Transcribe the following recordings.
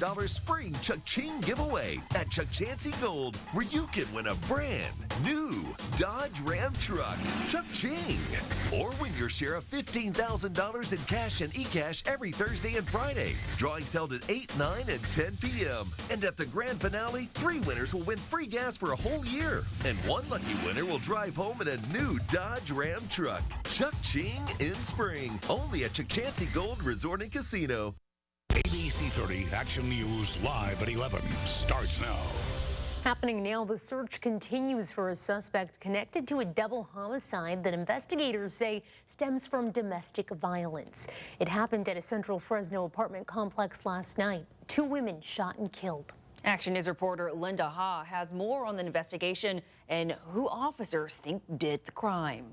spring Chuck-Ching giveaway at Chuck Chansey Gold, where you can win a brand new Dodge Ram truck, Chuck-Ching. Or win your share of $15,000 in cash and e-cash every Thursday and Friday. Drawings held at 8, 9, and 10 p.m. And at the grand finale, 3 winners will win free gas for a whole year. And 1 lucky winner will drive home in a new Dodge Ram truck, Chuck-Ching in spring. Only at Chuck Chansey Gold Resort and Casino. ABC 30 Action News live at 11 starts now. Happening now, the search continues for a suspect connected to a double homicide that investigators say stems from domestic violence. It happened at a central Fresno apartment complex last night. 2 women shot and killed. Action News reporter Linda Ha has more on the investigation and who officers think did the crime.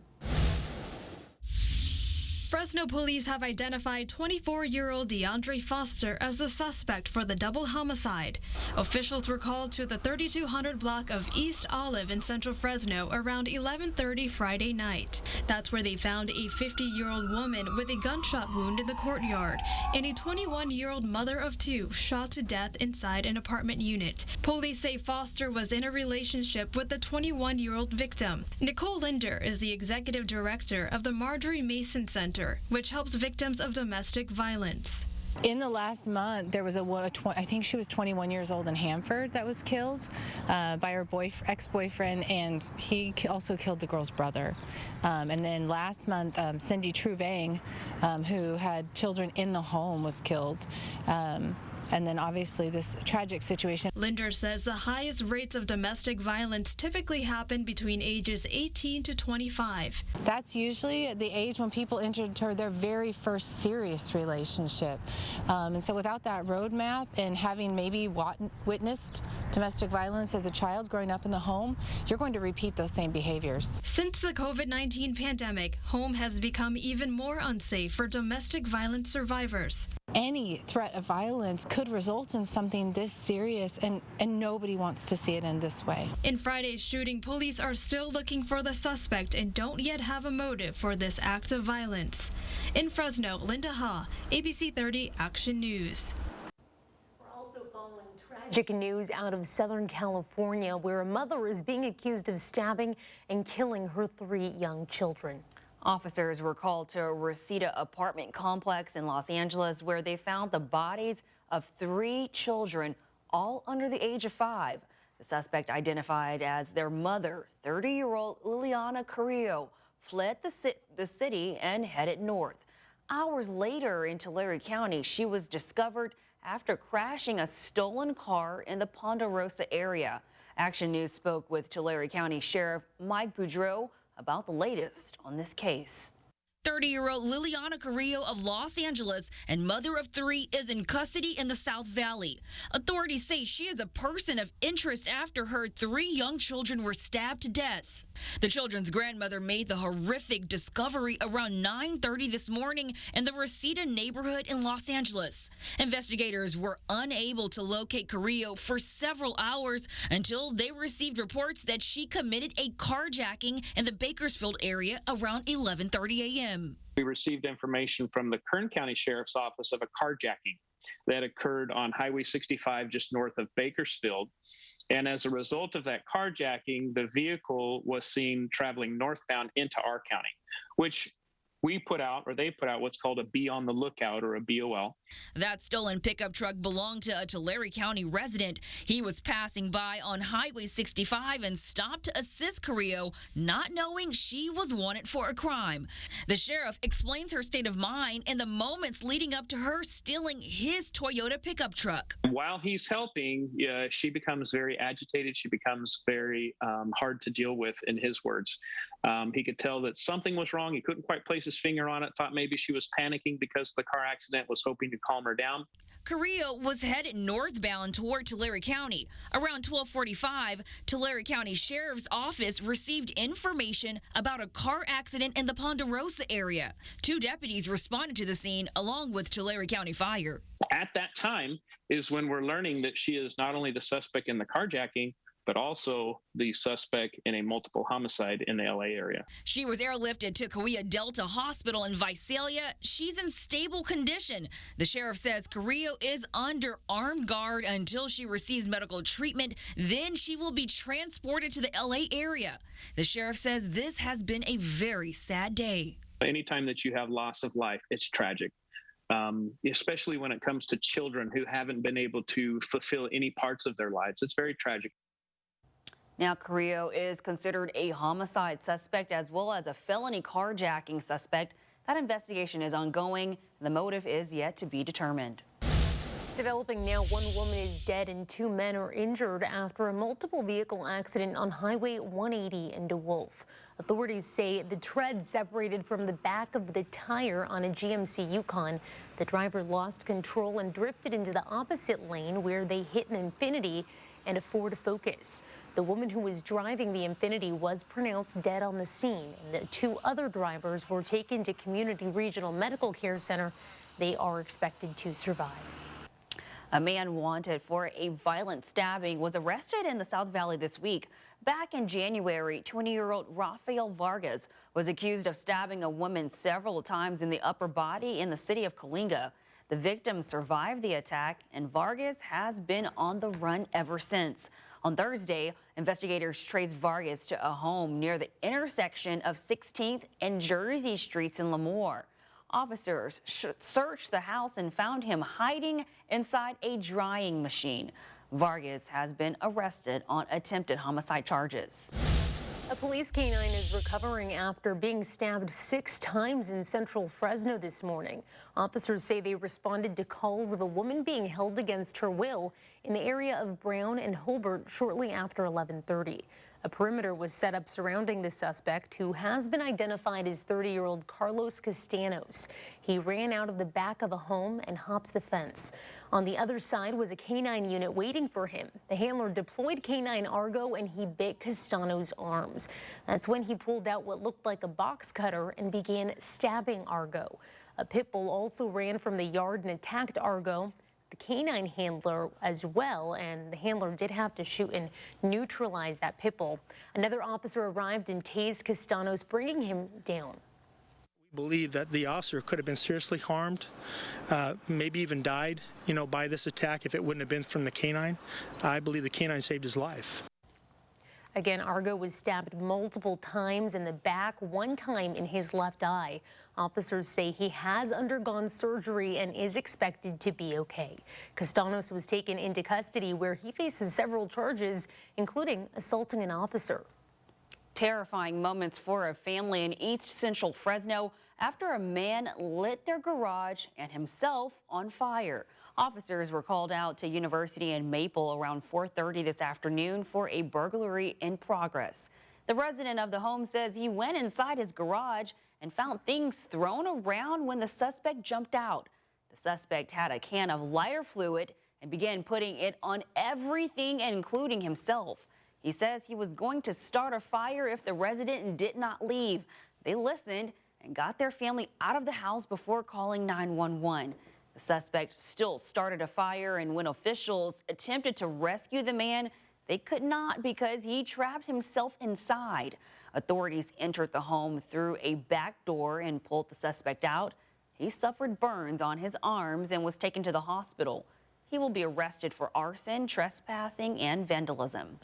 Fresno police have identified 24-year-old DeAndre Foster as the suspect for the double homicide. Officials were called to the 3200 block of East Olive in central Fresno around 11:30 Friday night. That's where they found a 50-year-old woman with a gunshot wound in the courtyard and a 21-year-old mother of 2 shot to death inside an apartment unit. Police say Foster was in a relationship with the 21-year-old victim. Nicole Linder is the executive director of the Marjorie Mason Center, which helps victims of domestic violence. In the last month, there was I think she was 21 years old in Hanford that was killed by her ex-boyfriend, and he also killed the girl's brother. And then last month, Cindy Truvang, who had children in the home, was killed. And then obviously this tragic situation. Linder says the highest rates of domestic violence typically happen between ages 18 to 25. That's usually the age when people enter their very first serious relationship. And so without that roadmap and having maybe witnessed domestic violence as a child growing up in the home, you're going to repeat those same behaviors. Since the COVID-19 pandemic, home has become even more unsafe for domestic violence survivors. Any threat of violence could result in something this serious, and nobody wants to see it in this way. In Friday's shooting, police are still looking for the suspect and don't yet have a motive for this act of violence. In Fresno, Linda Ha, ABC 30 Action News. We're also following tragic news out of Southern California, where a mother is being accused of stabbing and killing her 3 young children. Officers were called to a Reseda apartment complex in Los Angeles, where they found the bodies of 3 children, all under the age of 5. The suspect, identified as their mother, 30-year-old Liliana Carrillo, fled the city and headed north. Hours later in Tulare County, she was discovered after crashing a stolen car in the Ponderosa area. Action News spoke with Tulare County Sheriff Mike Boudreau about the latest on this case. 30-year-old Liliana Carrillo of Los Angeles and mother of 3 is in custody in the South Valley. Authorities say she is a person of interest after her 3 young children were stabbed to death. The children's grandmother made the horrific discovery around 9:30 this morning in the Reseda neighborhood in Los Angeles. Investigators were unable to locate Carrillo for several hours until they received reports that she committed a carjacking in the Bakersfield area around 11:30 a.m. We received information from the Kern County Sheriff's Office of a carjacking that occurred on Highway 65 just north of Bakersfield. And as a result of that carjacking, the vehicle was seen traveling northbound into our county, which we put out, or they put out, what's called a Be on the Lookout, or a BOL. That stolen pickup truck belonged to a Tulare County resident. He was passing by on Highway 65 and stopped to assist Carrillo, not knowing she was wanted for a crime. The sheriff explains her state of mind in the moments leading up to her stealing his Toyota pickup truck. While he's helping, she becomes very agitated. She becomes very hard to deal with, in his words. He could tell that something was wrong. He couldn't quite place his finger on it, thought maybe she was panicking because of the car accident, was hoping to calm her down. Carrillo was headed northbound toward Tulare County. Around 12:45, Tulare County Sheriff's Office received information about a car accident in the Ponderosa area. 2 deputies responded to the scene along with Tulare County Fire. At that time is when we're learning that she is not only the suspect in the carjacking, but also the suspect in a multiple homicide in the LA area. She was airlifted to Cahuilla Delta Hospital in Visalia. She's in stable condition. The sheriff says Carrillo is under armed guard until she receives medical treatment. Then she will be transported to the LA area. The sheriff says this has been a very sad day. Anytime that you have loss of life, it's tragic. Especially when it comes to children who haven't been able to fulfill any parts of their lives. It's very tragic. Now, Carrillo is considered a homicide suspect as well as a felony carjacking suspect. That investigation is ongoing. The motive is yet to be determined. Developing now, one woman is dead and 2 men are injured after a multiple vehicle accident on Highway 180 in DeWolf. Authorities say the tread separated from the back of the tire on a GMC Yukon. The driver lost control and drifted into the opposite lane where they hit an Infiniti and a Ford Focus. The woman who was driving the Infiniti was pronounced dead on the scene, and the 2 other drivers were taken to Community Regional Medical Care Center. They are expected to survive. A man wanted for a violent stabbing was arrested in the South Valley this week. Back in January, 20-year-old Rafael Vargas was accused of stabbing a woman several times in the upper body in the city of Coalinga. The victim survived the attack, and Vargas has been on the run ever since. On Thursday, investigators traced Vargas to a home near the intersection of 16th and Jersey Streets in Lemoore. Officers searched the house and found him hiding inside a drying machine. Vargas has been arrested on attempted homicide charges. A police canine is recovering after being stabbed 6 times in central Fresno this morning. Officers say they responded to calls of a woman being held against her will in the area of Brown and Holbert shortly after 11:30. A perimeter was set up surrounding the suspect, who has been identified as 30-year-old Carlos Castanos. He ran out of the back of a home and hopped the fence. On the other side was a canine unit waiting for him. The handler deployed canine Argo and he bit Castanos' arms. That's when he pulled out what looked like a box cutter and began stabbing Argo. A pit bull also ran from the yard and attacked Argo, the canine handler as well, and the handler did have to shoot and neutralize that pit bull. Another officer arrived and tased Castanos, bringing him down. We believe that the officer could have been seriously harmed, maybe even died, by this attack if it wouldn't have been from the canine. I believe the canine saved his life. Again, Argo was stabbed multiple times in the back, 1 time in his left eye. Officers say he has undergone surgery and is expected to be okay. Castanos was taken into custody where he faces several charges, including assaulting an officer. Terrifying moments for a family in East Central Fresno after a man lit their garage and himself on fire. Officers were called out to University and Maple around 4:30 this afternoon for a burglary in progress. The resident of the home says he went inside his garage and found things thrown around when the suspect jumped out. The suspect had a can of lighter fluid and began putting it on everything, including himself. He says he was going to start a fire if the resident did not leave. They listened and got their family out of the house before calling 911. The suspect still started a fire, and when officials attempted to rescue the man, they could not because he trapped himself inside. Authorities entered the home through a back door and pulled the suspect out. He suffered burns on his arms and was taken to the hospital. He will be arrested for arson, trespassing, and vandalism.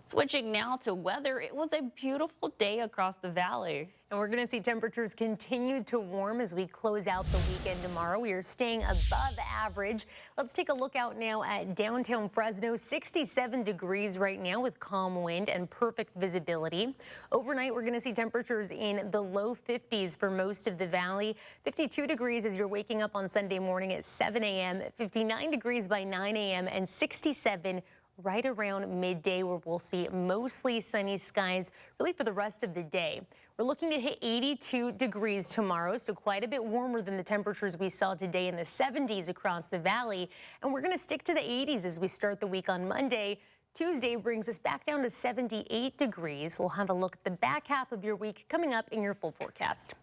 Switching now to weather, it was a beautiful day across the valley. And we're going to see temperatures continue to warm as we close out the weekend tomorrow. We are staying above average. Let's take a look out now at downtown Fresno. 67 degrees right now with calm wind and perfect visibility. Overnight, we're going to see temperatures in the low 50s for most of the valley. 52 degrees as you're waking up on Sunday morning at 7 a.m., 59 degrees by 9 a.m., and 67 right around midday, where we'll see mostly sunny skies really for the rest of the day. We're looking to hit 82 degrees tomorrow, so quite a bit warmer than the temperatures we saw today in the 70s across the valley. And we're going to stick to the 80s as we start the week on Monday. Tuesday brings us back down to 78 degrees. We'll have a look at the back half of your week coming up in your full forecast.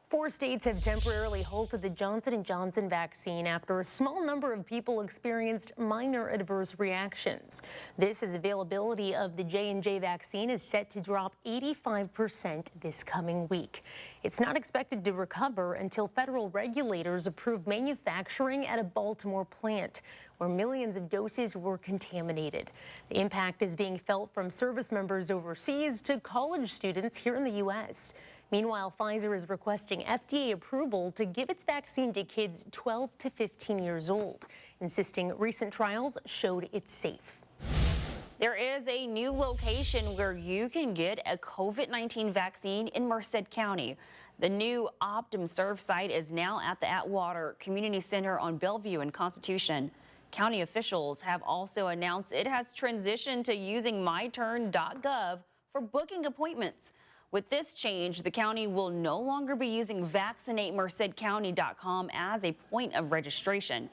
4 states have temporarily halted the Johnson & Johnson vaccine after a small number of people experienced minor adverse reactions. This as availability of the J&J vaccine is set to drop 85% this coming week. It's not expected to recover until federal regulators approve manufacturing at a Baltimore plant, where millions of doses were contaminated. The impact is being felt from service members overseas to college students here in the U.S. Meanwhile, Pfizer is requesting FDA approval to give its vaccine to kids 12 to 15 years old, insisting recent trials showed it's safe. There is a new location where you can get a COVID-19 vaccine in Merced County. The new OptumServe site is now at the Atwater Community Center on Bellevue and Constitution. County officials have also announced it has transitioned to using myturn.gov for booking appointments. With this change, the county will no longer be using vaccinatemercedcounty.com as a point of registration.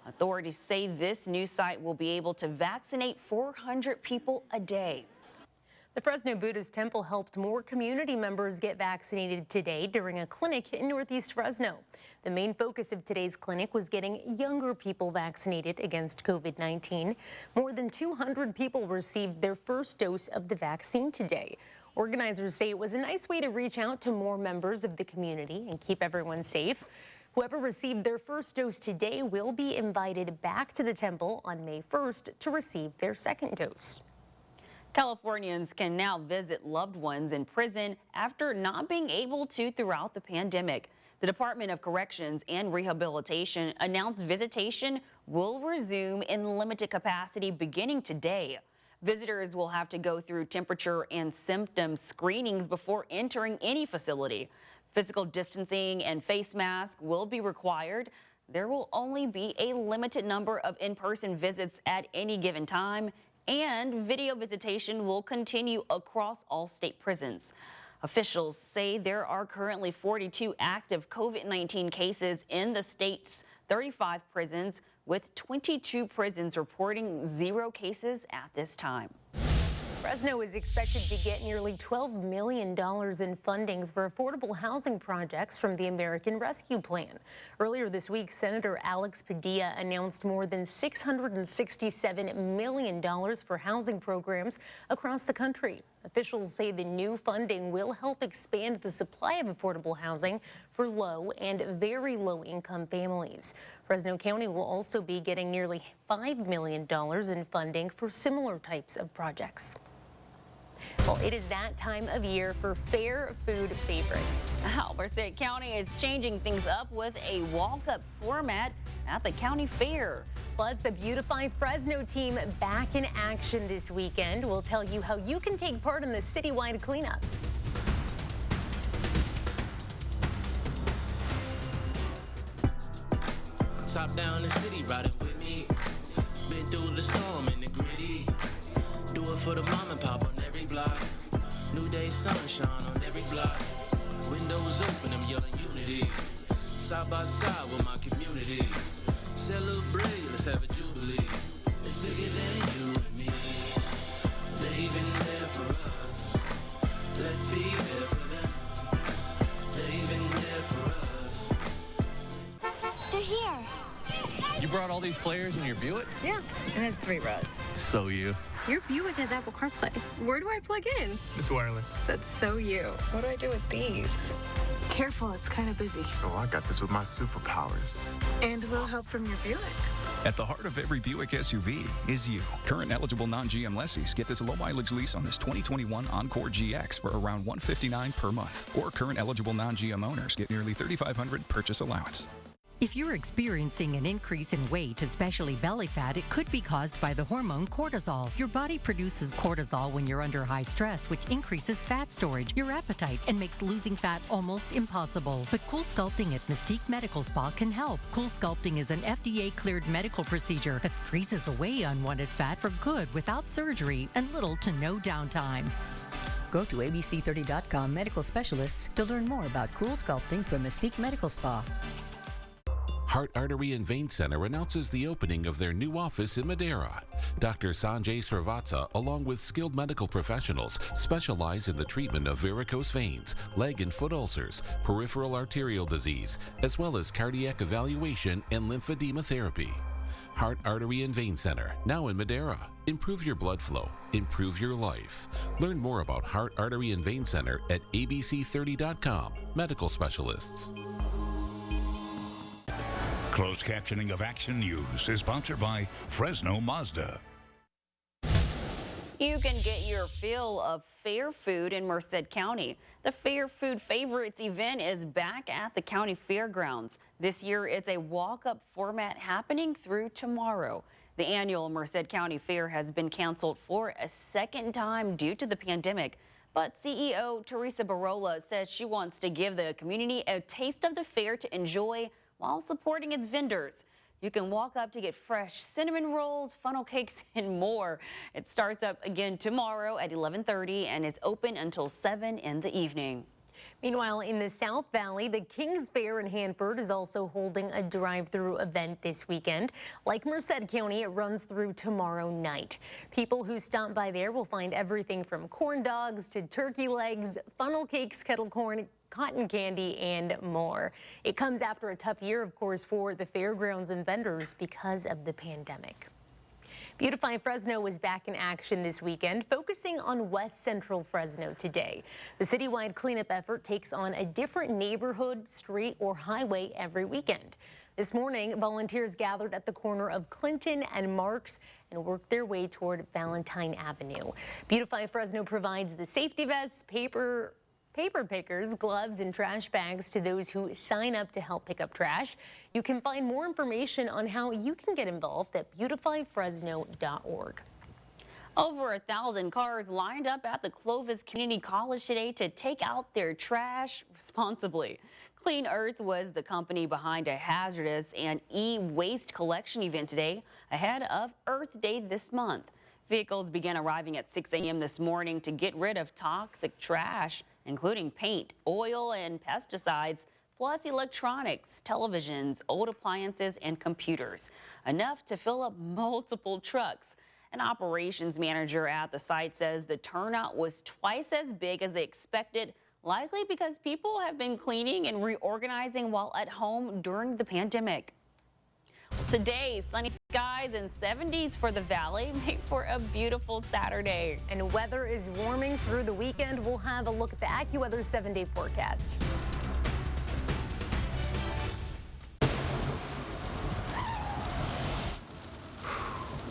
Authorities say this new site will be able to vaccinate 400 people a day. The Fresno Buddhist Temple helped more community members get vaccinated today during a clinic in Northeast Fresno. The main focus of today's clinic was getting younger people vaccinated against COVID-19. More than 200 people received their first dose of the vaccine today. Organizers say it was a nice way to reach out to more members of the community and keep everyone safe. Whoever received their first dose today will be invited back to the temple on May 1st to receive their second dose. Californians can now visit loved ones in prison after not being able to throughout the pandemic. The Department of Corrections and Rehabilitation announced visitation will resume in limited capacity beginning today. Visitors will have to go through temperature and symptom screenings before entering any facility. Physical distancing and face masks will be required. There will only be a limited number of in-person visits at any given time, and video visitation will continue across all state prisons. Officials say there are currently 42 active COVID-19 cases in the state's 35 prisons, with 22 prisons reporting 0 cases at this time. Fresno is expected to get nearly $12 million in funding for affordable housing projects from the American Rescue Plan. Earlier this week, Senator Alex Padilla announced more than $667 million for housing programs across the country. Officials say the new funding will help expand the supply of affordable housing for low and very low income families. Fresno County will also be getting nearly $5 million in funding for similar types of projects. Well, it is that time of year for fair food favorites. Now, Merced County is changing things up with a walk-up format at the county fair. Plus, the Beautify Fresno team back in action this weekend. We'll tell you how you can take part in the citywide cleanup. Top down the city, riding with me. Been through the storm and the gritty. Do it for the mom and pop on every block. New day sunshine on every block. Windows open, I'm yelling unity. Side by side with my community. Celebrate, let's have a jubilee. It's bigger than you and me. They've been there for us. Let's be there for them. They've been there for us. They're here. You brought all these players in your Buick? Yeah, and it's 3 rows. So you. Your Buick has Apple CarPlay. Where do I plug in? It's wireless. That's so you. What do I do with these? Careful, it's kind of busy. Oh, I got this with my superpowers. And a little help from your Buick. At the heart of every Buick SUV is you. Current eligible non-GM lessees get this low-mileage lease on this 2021 Encore GX for around $159 per month. Or current eligible non-GM owners get nearly $3,500 purchase allowance. If you're experiencing an increase in weight, especially belly fat, it could be caused by the hormone cortisol. Your body produces cortisol when you're under high stress, which increases fat storage, your appetite, and makes losing fat almost impossible. But Cool Sculpting at Mystique Medical Spa can help. Cool Sculpting is an FDA-cleared medical procedure that freezes away unwanted fat for good without surgery and little to no downtime. Go to abc30.com medical specialists to learn more about Cool Sculpting from Mystique Medical Spa. Heart, Artery and Vein Center announces the opening of their new office in Madera. Dr. Sanjay Srivatsa, along with skilled medical professionals, specialize in the treatment of varicose veins, leg and foot ulcers, peripheral arterial disease, as well as cardiac evaluation and lymphedema therapy. Heart, Artery and Vein Center, now in Madera. Improve your blood flow. Improve your life. Learn more about Heart, Artery and Vein Center at abc30.com. Medical specialists. Closed captioning of Action News is sponsored by Fresno Mazda. You can get your fill of fair food in Merced County. The Fair Food Favorites event is back at the county fairgrounds. This year, it's a walk-up format happening through tomorrow. The annual Merced County Fair has been canceled for a second time due to the pandemic. But CEO Teresa Barola says she wants to give the community a taste of the fair to enjoy while supporting its vendors. You can walk up to get fresh cinnamon rolls, funnel cakes, and more. It starts up again tomorrow at 11:30 and is open until 7 in the evening. Meanwhile, in the South Valley, the King's Fair in Hanford is also holding a drive-through event this weekend. Like Merced County, it runs through tomorrow night. People who stop by there will find everything from corn dogs to turkey legs, funnel cakes, kettle corn, cotton candy, and more. It comes after a tough year, of course, for the fairgrounds and vendors because of the pandemic. Beautify Fresno is back in action this weekend, focusing on West Central Fresno today. The citywide cleanup effort takes on a different neighborhood, street, or highway every weekend. This morning, volunteers gathered at the corner of Clinton and Marks and worked their way toward Valentine Avenue. Beautify Fresno provides the safety vests, paper pickers, gloves, and trash bags to those who sign up to help pick up trash. You can find more information on how you can get involved at beautifyfresno.org. Over 1,000 cars lined up at the Clovis Community College today to take out their trash responsibly. Clean Earth was the company behind a hazardous and e-waste collection event today ahead of Earth Day this month. Vehicles began arriving at 6 a.m. this morning to get rid of toxic trash, including paint, oil, and pesticides, plus electronics, televisions, old appliances, and computers, enough to fill up multiple trucks. An operations manager at the site says the turnout was twice as big as they expected, likely because people have been cleaning and reorganizing while at home during the pandemic. Today, sunny skies and 70s for the valley make for a beautiful Saturday. And weather is warming through the weekend. We'll have a look at the AccuWeather 7-day forecast.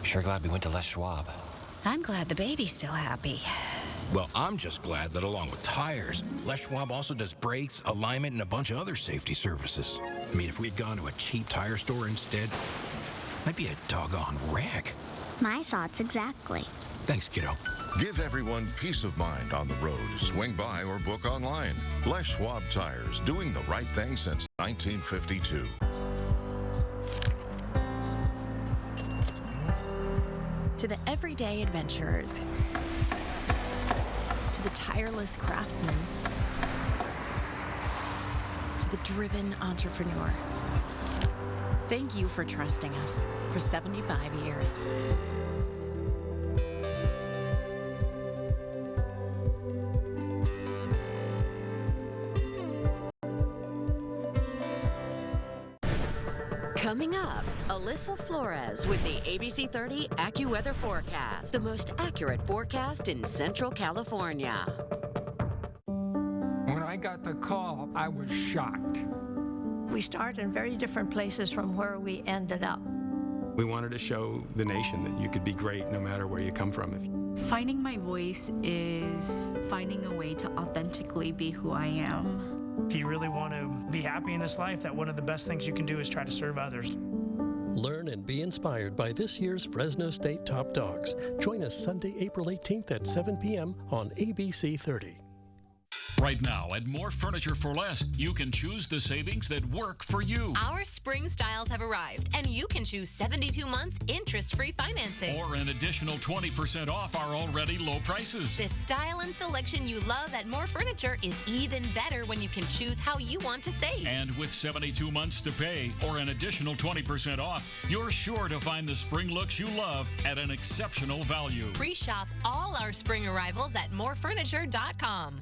Sure glad we went to Les Schwab. I'm glad the baby's still happy. Well, I'm just glad that along with tires, Les Schwab also does brakes, alignment, and a bunch of other safety services. I mean, if we'd gone to a cheap tire store instead, I'd be a doggone wreck. My thoughts exactly. Thanks, kiddo. Give everyone peace of mind on the road. Swing by or book online. Les Schwab Tires, doing the right thing since 1952. To the everyday adventurers, to the tireless craftsman, to the driven entrepreneur. Thank you for trusting us for 75 years. Coming up, Alyssa Flores with the ABC 30 AccuWeather forecast, the most accurate forecast in Central California. When I got the call, I was shocked. We start in very different places from where we ended up. We wanted to show the nation that you could be great no matter where you come from. Finding my voice is finding a way to authentically be who I am. If you really want to be happy in this life, that one of the best things you can do is try to serve others. Learn and be inspired by this year's Fresno State Top Dogs. Join us Sunday, April 18th at 7 p.m. on ABC 30. Right now, at More Furniture for Less, you can choose the savings that work for you. Our spring styles have arrived, and you can choose 72 months interest-free financing. Or an additional 20% off our already low prices. The style and selection you love at More Furniture is even better when you can choose how you want to save. And with 72 months to pay or an additional 20% off, you're sure to find the spring looks you love at an exceptional value. Pre-shop all our spring arrivals at morefurniture.com.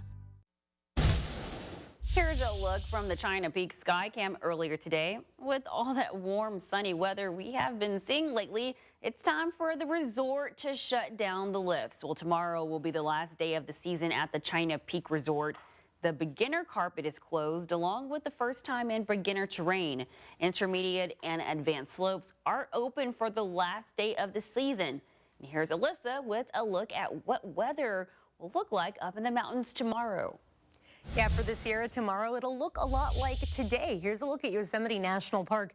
Here's a look from the China Peak Sky Cam earlier today. With all that warm, sunny weather we have been seeing lately, it's time for the resort to shut down the lifts. Well, tomorrow will be the last day of the season at the China Peak Resort. The beginner carpet is closed, along with the first time in beginner terrain. Intermediate and advanced slopes are open for the last day of the season. And here's Alyssa with a look at what weather will look like up in the mountains tomorrow. Yeah, for the Sierra tomorrow, it'll look a lot like today. Here's a look at Yosemite National Park.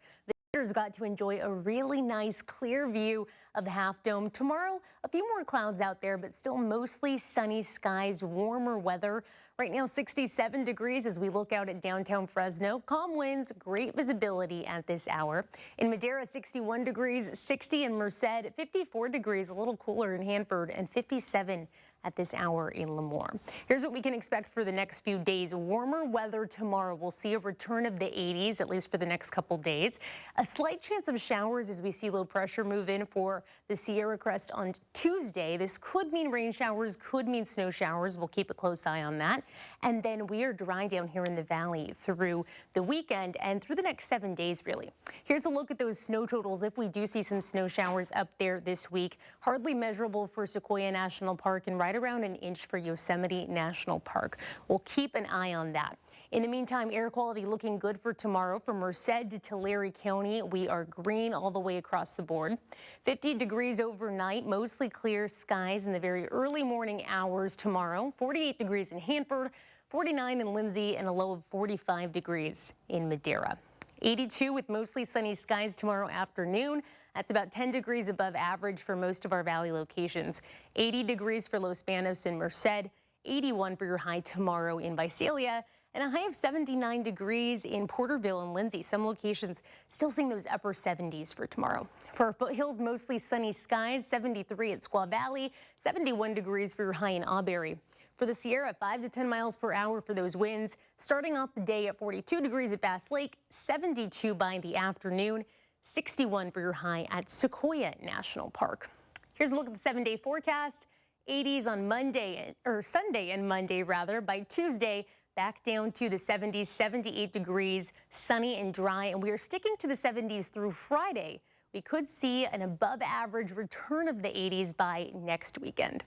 Visitors got to enjoy a really nice clear view of the Half Dome. Tomorrow, a few more clouds out there, but still mostly sunny skies, warmer weather. Right now, 67 degrees as we look out at downtown Fresno. Calm winds, great visibility at this hour. In Madera, 61 degrees, 60 in Merced, 54 degrees, a little cooler in Hanford, and 57 at this hour in Lemoore. Here's what we can expect for the next few days. Warmer weather tomorrow. We'll see a return of the 80s, at least for the next couple days. A slight chance of showers as we see low pressure move in for the Sierra Crest on Tuesday. This could mean rain showers, could mean snow showers. We'll keep a close eye on that. And then we are dry down here in the valley through the weekend and through the next 7 days, really. Here's a look at those snow totals. If we do see some snow showers up there this week, hardly measurable for Sequoia National Park and right around an inch for Yosemite National Park. We'll keep an eye on that. In the meantime, air quality looking good for tomorrow. From Merced to Tulare County, we are green all the way across the board. 50 degrees overnight, mostly clear skies in the very early morning hours tomorrow. 48 degrees in Hanford, 49 in Lindsay, and a low of 45 degrees in Madera. 82 with mostly sunny skies tomorrow afternoon. That's about 10 degrees above average for most of our valley locations. 80 degrees for Los Banos and Merced, 81 for your high tomorrow in Visalia, and a high of 79 degrees in Porterville and Lindsay. Some locations still seeing those upper 70s for tomorrow. For our foothills, mostly sunny skies, 73 at Squaw Valley, 71 degrees for your high in Auberry. For the Sierra, 5 to 10 miles per hour for those winds. Starting off the day at 42 degrees at Bass Lake, 72 by the afternoon, 61 for your high at Sequoia National Park. Here's a look at the 7-day forecast. 80s on Monday, or Sunday and Monday rather. By Tuesday, back down to the 70s, 78 degrees, sunny and dry, and we are sticking to the 70s through Friday. We could see an above average return of the 80s by next weekend.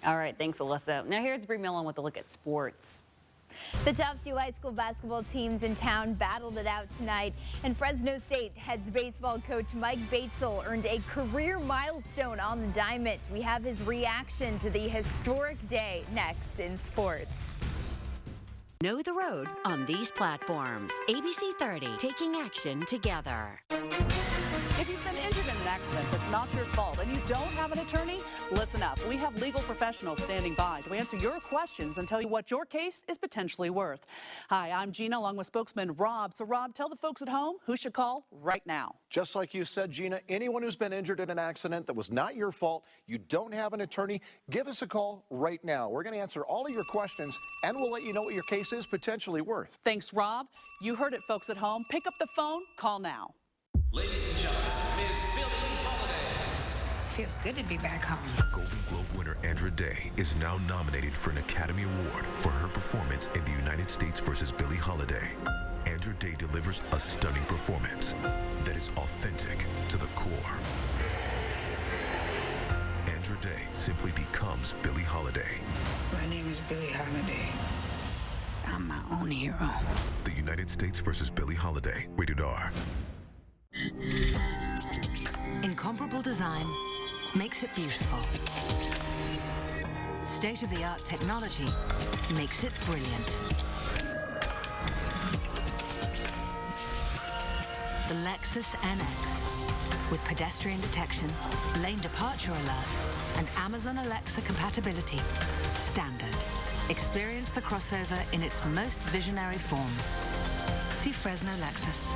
All right, thanks, Alyssa. Now here's Bree Millen with a look at sports. The top two high school basketball teams in town battled it out tonight, and Fresno State heads baseball coach Mike Batesel earned a career milestone on the diamond. We have his reaction to the historic day next in sports. Know the road on these platforms. ABC 30, taking action together. If you've been injured in an accident that's not your fault and you don't have an attorney, listen up. We have legal professionals standing by to answer your questions and tell you what your case is potentially worth. Hi, I'm Gina, along with spokesman Rob. So, Rob, tell the folks at home who should call right now. Just like you said, Gina, anyone who's been injured in an accident that was not your fault, you don't have an attorney, give us a call right now. We're going to answer all of your questions, and we'll let you know what your case is potentially worth. Thanks, Rob. You heard it, folks at home. Pick up the phone, call now. Ladies and gentlemen, Miss Billie Holiday. Feels good to be back home. Golden Globe winner Andra Day is now nominated for an Academy Award for her performance in The United States vs. Billie Holiday. Andra Day delivers a stunning performance that is authentic to the core. Andra Day simply becomes Billie Holiday. My name is Billie Holiday. I'm my own hero. The United States vs. Billie Holiday, rated R. Incomparable design makes it beautiful. State-of-the-art technology makes it brilliant. The Lexus NX, with pedestrian detection, lane departure alert, and Amazon Alexa compatibility, standard. Experience the crossover in its most visionary form. See Fresno Lexus.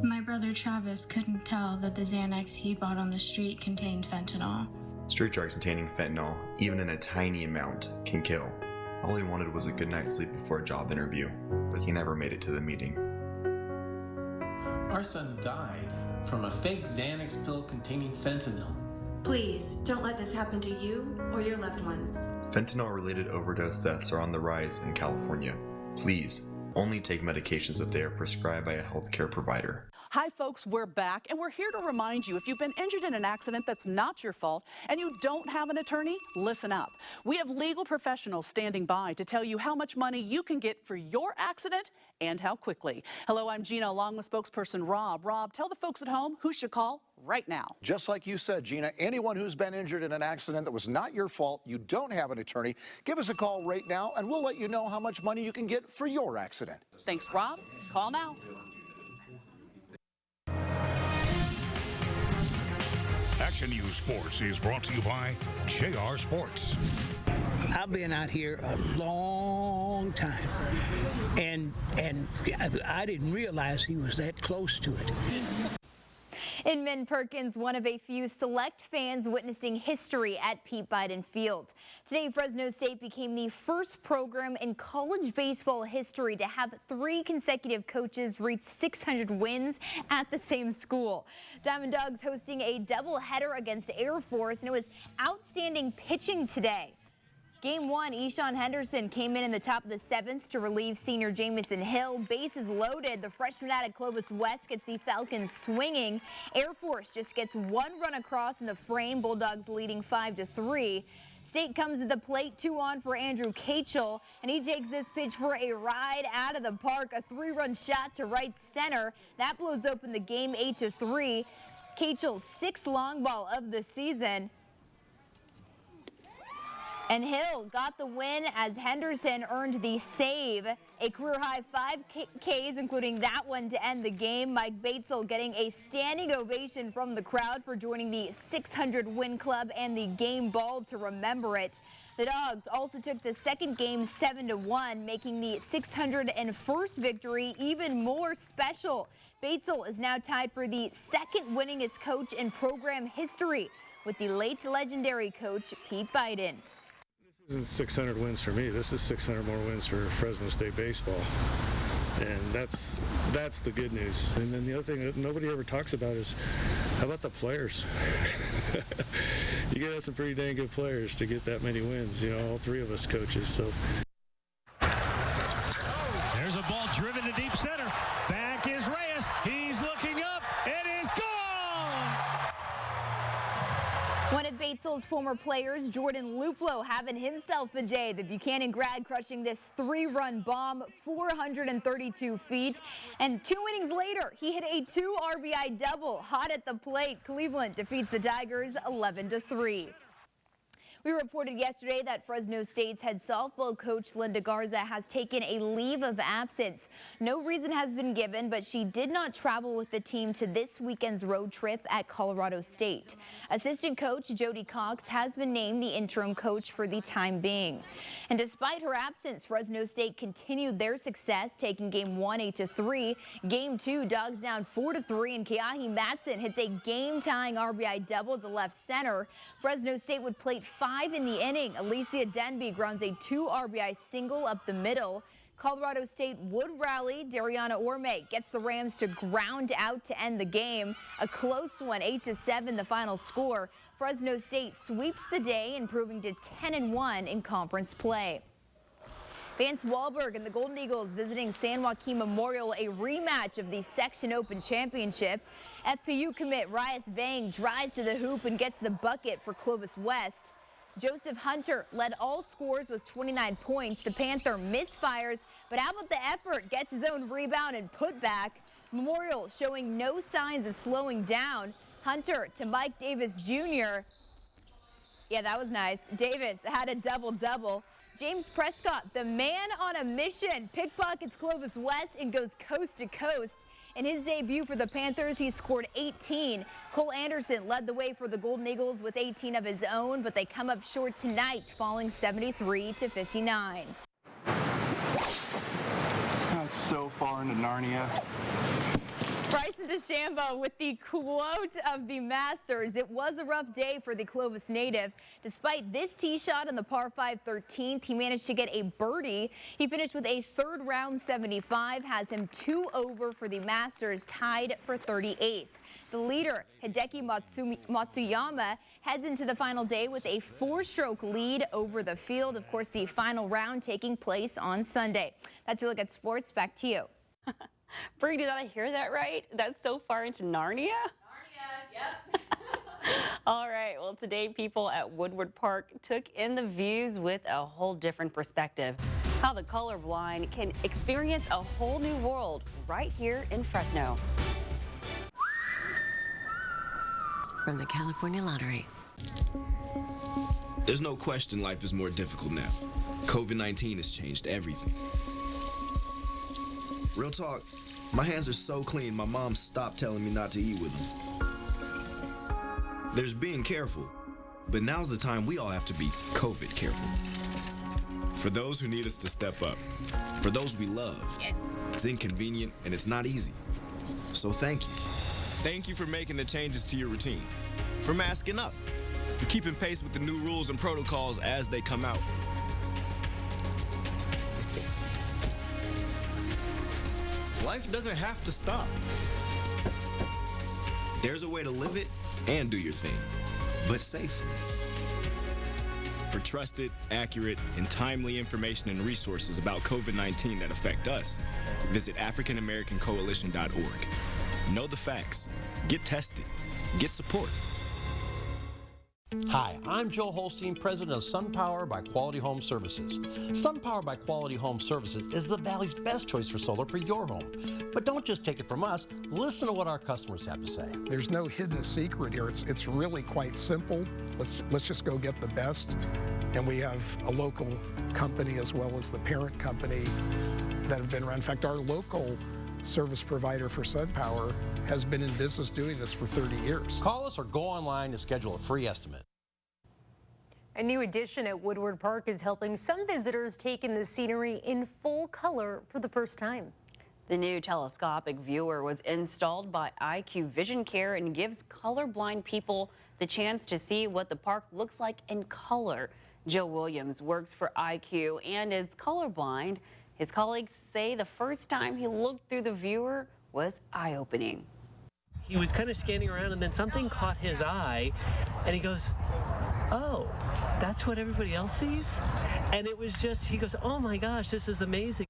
My brother Travis couldn't tell that the Xanax he bought on the street contained fentanyl. Street drugs containing fentanyl, even in a tiny amount, can kill. All he wanted was a good night's sleep before a job interview, but he never made it to the meeting. Arson died from a fake Xanax pill containing fentanyl. Please, don't let this happen to you or your loved ones. Fentanyl-related overdose deaths are on the rise in California. Please, only take medications if they are prescribed by a healthcare provider. Hi folks, we're back and we're here to remind you if you've been injured in an accident that's not your fault and you don't have an attorney, listen up. We have legal professionals standing by to tell you how much money you can get for your accident and how quickly. Hello, I'm Gina along with spokesperson Rob. Rob, tell the folks at home who should call right now. Just like you said, Gina, anyone who's been injured in an accident that was not your fault, you don't have an attorney, give us a call right now and we'll let you know how much money you can get for your accident. Thanks, Rob. Call now. Action News Sports is brought to you by JR Sports. I've been out here a long time, and I didn't realize he was that close to it. Inman Perkins, one of a few select fans witnessing history at Pete Biden Field. Today, Fresno State became the first program in college baseball history to have 3 consecutive coaches reach 600 wins at the same school. Diamond Dogs hosting a doubleheader against Air Force, and it was outstanding pitching today. Game 1, Eshawn Henderson came in the top of the 7th to relieve senior Jamison Hill. Bases loaded. The freshman out of Clovis West gets the Falcons swinging. Air Force just gets 1 run across in the frame. Bulldogs leading 5-3. State comes to the plate, 2 on for Andrew Kachel, and he takes this pitch for a ride out of the park. A 3-run shot to right center. That blows open the game 8-3. Kachel's 6th long ball of the season. And Hill got the win as Henderson earned the save. A career-high 5 Ks, including that one to end the game. Mike Batesel getting a standing ovation from the crowd for joining the 600-win club and the game ball to remember it. The Dogs also took the second game 7-1, making the 601st victory even more special. Batesel is now tied for the 2nd winningest coach in program history with the late legendary coach Pete Biden. This isn't 600 wins for me. This is 600 more wins for Fresno State baseball. And that's the good news. And then the other thing that nobody ever talks about is, how about the players? You got to have some pretty dang good players to get that many wins. You know, all 3 of us coaches. So there's a ball driven to deep center. Back is Reyes. He's looking up. It is gone. One of Batesel's former players, Jordan Luplo, having himself a day. The Buchanan grad crushing this 3-run bomb, 432 feet. And 2 innings later, he hit a 2 RBI double. Hot at the plate, Cleveland defeats the Tigers 11-3. We reported yesterday that Fresno State's head softball coach Linda Garza has taken a leave of absence. No reason has been given, but she did not travel with the team to this weekend's road trip at Colorado State. Assistant coach Jody Cox has been named the interim coach for the time being. And despite her absence, Fresno State continued their success, taking game 1 8-3. Game 2, Dogs down 4-3, and Keahi Matson hits a game-tying RBI double as a left center. Fresno State would plate 5 in the inning. Alicia Denby grounds a 2 RBI single up the middle. Colorado State would rally. Dariana Orme gets the Rams to ground out to end the game. A close one, 8-7 the final score. Fresno State sweeps the day, improving to 10-1 in conference play. Vance Wahlberg and the Golden Eagles visiting San Joaquin Memorial, a rematch of the Section Open Championship. FPU commit Rias Vang drives to the hoop and gets the bucket for Clovis West. Joseph Hunter led all scores with 29 points. The Panther misfires, but how about the effort? Gets his own rebound and put back. Memorial showing no signs of slowing down. Hunter to Mike Davis Jr. Yeah, that was nice. Davis had a double-double. James Prescott, the man on a mission, pickpockets Clovis West and goes coast to coast. In his debut for the Panthers, he scored 18. Cole Anderson led the way for the Golden Eagles with 18 of his own, but they come up short tonight, falling 73-59. That's so far into Narnia. Bryson DeChambeau with the quote of the Masters. It was a rough day for the Clovis native. Despite this tee shot on the par 5 13th, he managed to get a birdie. He finished with a third round 75, has him 2 over for the Masters, tied for 38th. The leader, Hideki Matsuyama, heads into the final day with a 4-stroke lead over the field. Of course, the final round taking place on Sunday. That's your look at sports. Back to you. Bree, did I hear that right? That's so far into Narnia? Narnia, yep. All right, well, today people at Woodward Park took in the views with a whole different perspective. How the colorblind can experience a whole new world right here in Fresno. From the California Lottery. There's no question life is more difficult now. COVID-19 has changed everything. Real talk, my hands are so clean, my mom stopped telling me not to eat with them. There's being careful, but now's the time we all have to be COVID careful. For those who need us to step up, for those we love, it's inconvenient and it's not easy. So thank you. Thank you for making the changes to your routine, for masking up, for keeping pace with the new rules and protocols as they come out. Life doesn't have to stop. There's a way to live it and do your thing, but safely. For trusted, accurate, and timely information and resources about COVID-19 that affect us, visit AfricanAmericanCoalition.org. Know the facts. Get tested. Get support. Hi, I'm Joe Holstein, president of SunPower by Quality Home Services. SunPower by Quality Home Services is the Valley's best choice for solar for your home. But don't just take it from us. Listen to what our customers have to say. There's no hidden secret here. It's really quite simple. Let's just go get the best. And we have a local company as well as the parent company that have been around. In fact, our local service provider for SunPower has been in business doing this for 30 years. Call us or go online to schedule a free estimate. A new addition at Woodward Park is helping some visitors take in the scenery in full color for the first time. The new telescopic viewer was installed by IQ Vision Care and gives colorblind people the chance to see what the park looks like in color. Joe Williams works for IQ and is colorblind. His colleagues say the first time he looked through the viewer was eye-opening. He was kind of scanning around and then something caught his eye and he goes, oh, that's what everybody else sees? And it was just, he goes, oh my gosh, this is amazing.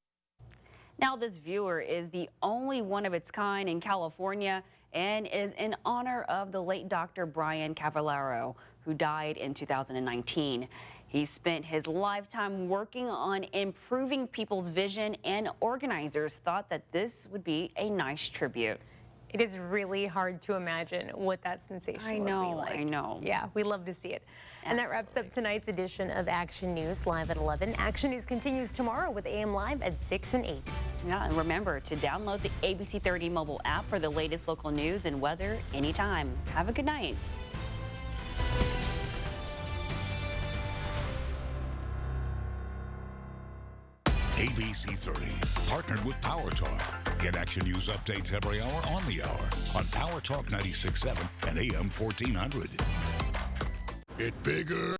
Now this viewer is the only one of its kind in California and is in honor of the late Dr. Brian Cavallaro, who died in 2019. He spent his lifetime working on improving people's vision, and organizers thought that this would be a nice tribute. It is really hard to imagine what that sensation would be like. I know. Yeah, we love to see it. And that wraps up tonight's edition of Action News Live at 11. Action News continues tomorrow with AM Live at 6 and 8. Yeah, and remember to download the ABC 30 mobile app for the latest local news and weather anytime. Have a good night. ABC 30, partnered with Power Talk. Get Action News updates every hour on the hour on Power Talk 96.7 and AM 1400. Get bigger.